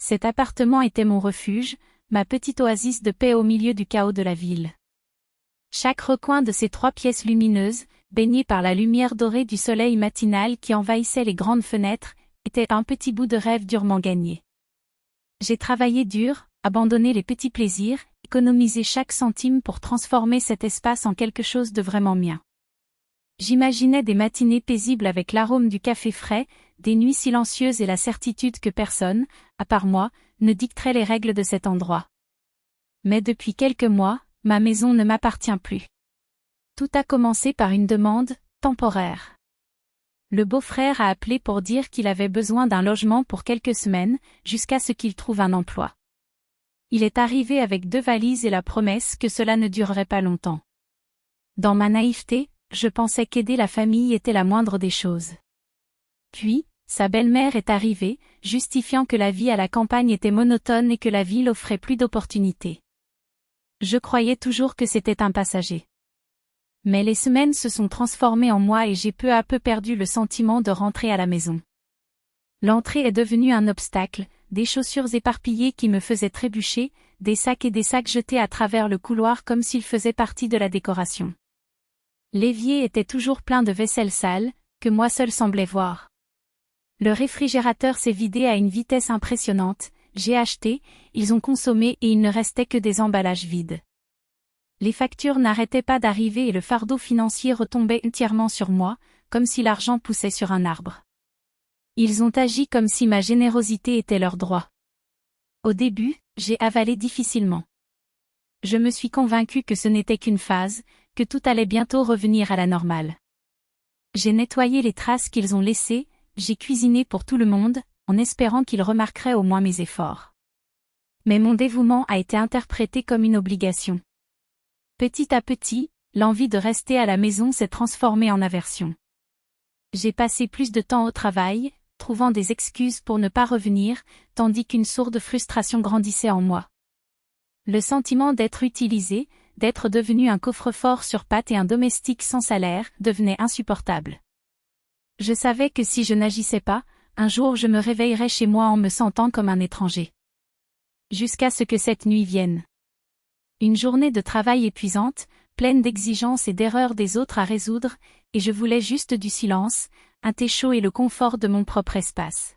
Cet appartement était mon refuge, ma petite oasis de paix au milieu du chaos de la ville. Chaque recoin de ces 3 pièces lumineuses, baignées par la lumière dorée du soleil matinal qui envahissait les grandes fenêtres, était un petit bout de rêve durement gagné. J'ai travaillé dur, abandonné les petits plaisirs, économisé chaque centime pour transformer cet espace en quelque chose de vraiment mien. J'imaginais des matinées paisibles avec l'arôme du café frais, des nuits silencieuses et la certitude que personne, à part moi, ne dicterait les règles de cet endroit. Mais depuis quelques mois, ma maison ne m'appartient plus. Tout a commencé par une demande, temporaire. Le beau-frère a appelé pour dire qu'il avait besoin d'un logement pour quelques semaines, jusqu'à ce qu'il trouve un emploi. Il est arrivé avec 2 valises et la promesse que cela ne durerait pas longtemps. Dans ma naïveté, je pensais qu'aider la famille était la moindre des choses. Puis, sa belle-mère est arrivée, justifiant que la vie à la campagne était monotone et que la ville offrait plus d'opportunités. Je croyais toujours que c'était un passager. Mais les semaines se sont transformées en mois et j'ai peu à peu perdu le sentiment de rentrer à la maison. L'entrée est devenue un obstacle, des chaussures éparpillées qui me faisaient trébucher, des sacs et des sacs jetés à travers le couloir comme s'ils faisaient partie de la décoration. L'évier était toujours plein de vaisselle sale, que moi seul semblais voir. Le réfrigérateur s'est vidé à une vitesse impressionnante, j'ai acheté, ils ont consommé et il ne restait que des emballages vides. Les factures n'arrêtaient pas d'arriver et le fardeau financier retombait entièrement sur moi, comme si l'argent poussait sur un arbre. Ils ont agi comme si ma générosité était leur droit. Au début, j'ai avalé difficilement. Je me suis convaincue que ce n'était qu'une phase, que tout allait bientôt revenir à la normale. J'ai nettoyé les traces qu'ils ont laissées, j'ai cuisiné pour tout le monde, en espérant qu'ils remarqueraient au moins mes efforts. Mais mon dévouement a été interprété comme une obligation. Petit à petit, l'envie de rester à la maison s'est transformée en aversion. J'ai passé plus de temps au travail, trouvant des excuses pour ne pas revenir, tandis qu'une sourde frustration grandissait en moi. Le sentiment d'être utilisé, d'être devenu un coffre-fort sur pattes et un domestique sans salaire, devenait insupportable. Je savais que si je n'agissais pas, un jour je me réveillerais chez moi en me sentant comme un étranger. Jusqu'à ce que cette nuit vienne. Une journée de travail épuisante, pleine d'exigences et d'erreurs des autres à résoudre, et je voulais juste du silence, un thé chaud et le confort de mon propre espace.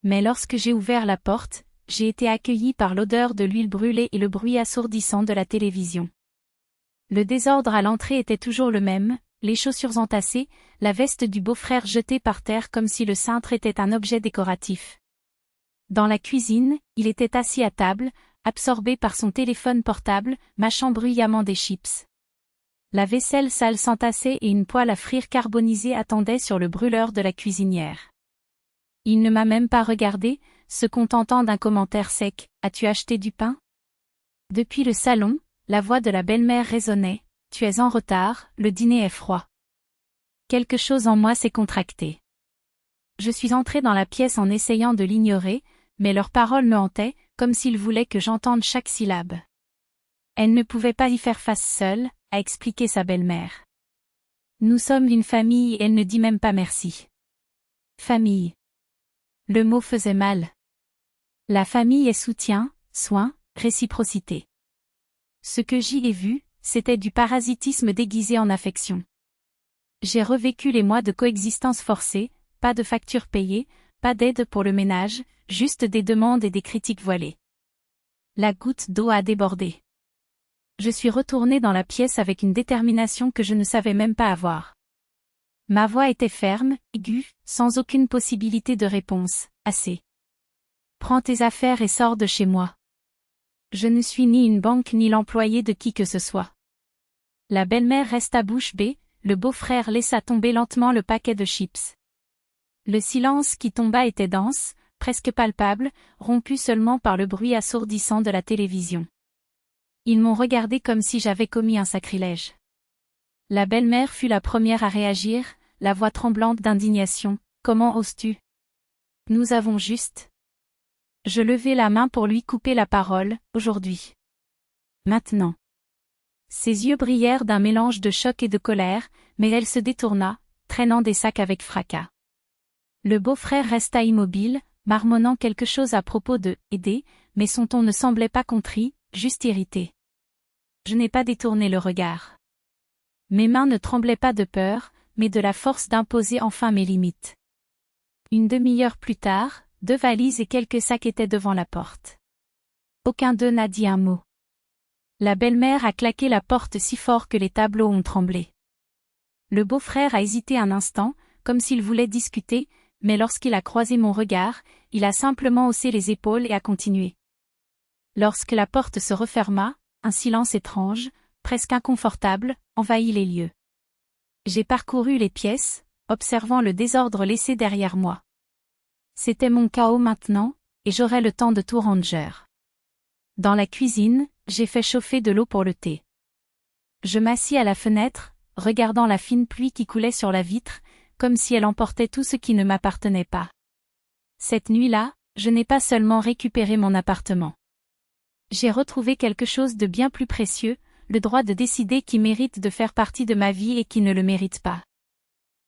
Mais lorsque j'ai ouvert la porte, j'ai été accueilli par l'odeur de l'huile brûlée et le bruit assourdissant de la télévision. Le désordre à l'entrée était toujours le même, les chaussures entassées, la veste du beau-frère jetée par terre comme si le cintre était un objet décoratif. Dans la cuisine, il était assis à table, absorbé par son téléphone portable, mâchant bruyamment des chips. La vaisselle sale s'entassait et une poêle à frire carbonisée attendait sur le brûleur de la cuisinière. Il ne m'a même pas regardé, se contentant d'un commentaire sec, « As-tu acheté du pain ?» Depuis le salon, la voix de la belle-mère résonnait, « Tu es en retard, le dîner est froid. » Quelque chose en moi s'est contracté. Je suis entrée dans la pièce en essayant de l'ignorer, mais leurs paroles me hantaient, comme s'ils voulaient que j'entende chaque syllabe. Elle ne pouvait pas y faire face seule, a expliqué sa belle-mère. Nous sommes une famille et elle ne dit même pas merci. Famille. Le mot faisait mal. La famille est soutien, soin, réciprocité. Ce que j'y ai vu, c'était du parasitisme déguisé en affection. J'ai revécu les mois de coexistence forcée, pas de factures payées, pas d'aide pour le ménage, juste des demandes et des critiques voilées. La goutte d'eau a débordé. Je suis retournée dans la pièce avec une détermination que je ne savais même pas avoir. Ma voix était ferme, aiguë, sans aucune possibilité de réponse. Assez. Prends tes affaires et sors de chez moi. Je ne suis ni une banque ni l'employé de qui que ce soit. La belle-mère resta bouche bée, le beau-frère laissa tomber lentement le paquet de chips. Le silence qui tomba était dense, presque palpable, rompu seulement par le bruit assourdissant de la télévision. Ils m'ont regardé comme si j'avais commis un sacrilège. La belle-mère fut la première à réagir, la voix tremblante d'indignation. « Comment oses-tu ? Nous avons juste… » Je levai la main pour lui couper la parole, « Aujourd'hui. Maintenant. » Ses yeux brillèrent d'un mélange de choc et de colère, mais elle se détourna, traînant des sacs avec fracas. Le beau-frère resta immobile, marmonnant quelque chose à propos de « aider », mais son ton ne semblait pas contrit, juste irrité. Je n'ai pas détourné le regard. Mes mains ne tremblaient pas de peur, mais de la force d'imposer enfin mes limites. Une demi-heure plus tard, 2 valises et quelques sacs étaient devant la porte. Aucun d'eux n'a dit un mot. La belle-mère a claqué la porte si fort que les tableaux ont tremblé. Le beau-frère a hésité un instant, comme s'il voulait discuter, mais lorsqu'il a croisé mon regard, il a simplement haussé les épaules et a continué. Lorsque la porte se referma, un silence étrange, presque inconfortable, envahit les lieux. J'ai parcouru les pièces, observant le désordre laissé derrière moi. C'était mon chaos maintenant, et j'aurais le temps de tout ranger. Dans la cuisine, j'ai fait chauffer de l'eau pour le thé. Je m'assis à la fenêtre, regardant la fine pluie qui coulait sur la vitre, comme si elle emportait tout ce qui ne m'appartenait pas. Cette nuit-là, je n'ai pas seulement récupéré mon appartement. J'ai retrouvé quelque chose de bien plus précieux, le droit de décider qui mérite de faire partie de ma vie et qui ne le mérite pas.